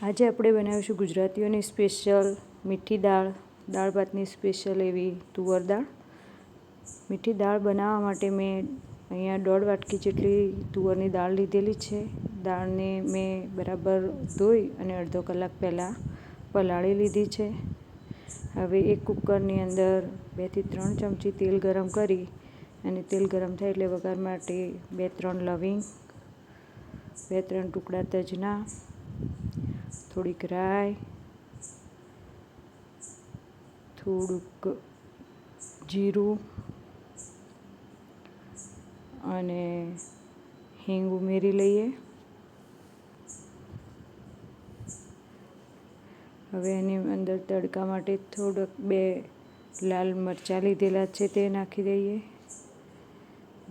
આજે આપણે બનાવીશું ગુજરાતીઓની સ્પેશિયલ મીઠી દાળ ભાતની સ્પેશિયલ એવી તુવર દાળ. મીઠી દાળ બનાવવા માટે મેં અહીંયા 1.5 વાટકી જેટલી તુવરની દાળ લીધેલી છે. દાળને મેં બરાબર ધોઈ અને અડધો કલાક પહેલાં પલાળી લીધી છે. હવે એક કુકરની અંદર 2 થી 3 ચમચી તેલ ગરમ કરી અને તેલ ગરમ થાય એટલે વઘાર માટે 2-3 લવિંગ, 2-3 ટુકડા તજના, થોડીક રાઈ, થોડુંક જીરું અને હિંગ ઉમેરી લઈએ. હવે એની અંદર તડકા માટે થોડોક 2 લાલ મરચાં લીધેલા છે તે નાખી દઈએ,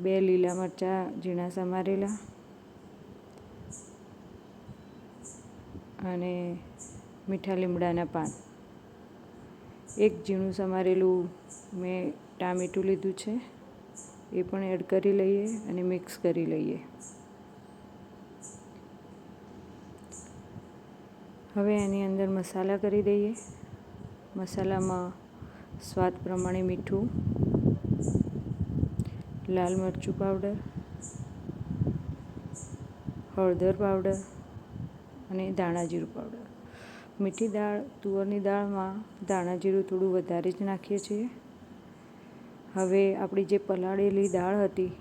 2 લીલા મરચાં ઝીણા સમારેલા અને મીઠા લીમડાના પાન, 1 ઝીણું સમારેલું મેં ટામેટું લીધું છે એ પણ એડ કરી લઈએ અને મિક્સ કરી લઈએ. હવે એની અંદર મસાલા કરી દઈએ. મસાલામાં સ્વાદ પ્રમાણે મીઠું, લાલ મરચું પાવડર, હળદર પાવડર અને ધાણા જીરું પાવડર. મીઠી દાળ તુવરની દાળમાં ધાણા જીરું થોડું વધારે જ નાખીએ છીએ. હવે આપણી જે પલાળેલી દાળ હતી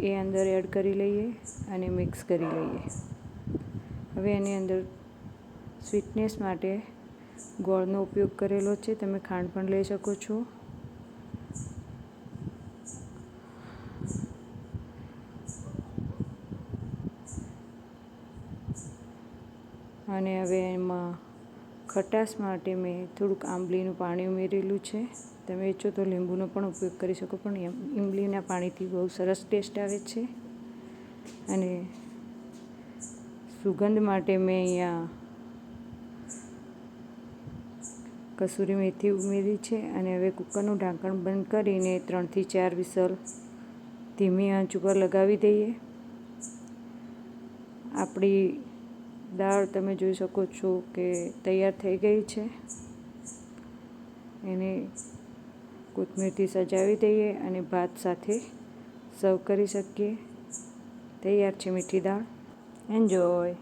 એ અંદર એડ કરી લઈએ અને મિક્સ કરી લઈએ. હવે એની અંદર સ્વીટનેસ માટે ગોળનો ઉપયોગ કરેલો છે, તમે ખાંડ પણ લઈ શકો છો. અને હવે એમાં ખટાશ માટે મેં થોડુંક આંબલીનું પાણી ઉમેરેલું છે. તમે ઈચ્છો તો લીંબુનો પણ ઉપયોગ કરી શકો, પણ ઇમલીના પાણીથી બહુ સરસ ટેસ્ટ આવે છે. અને સુગંધ માટે મેં અહીંયા કસૂરી મેથી ઉમેરી છે. અને હવે કુકરનું ઢાંકણ બંધ કરીને 3 થી 4 વિસલ ધીમી આંચ ઉપર લગાવી દઈએ. આપણી દાળ તમે જોઈ શકો છો કે તૈયાર થઈ ગઈ છે. એને કોથમીરથી સજાવી દઈએ અને ભાત સાથે સર્વ કરી શકીએ. તૈયાર છે મીઠી દાળ. એન્જોય.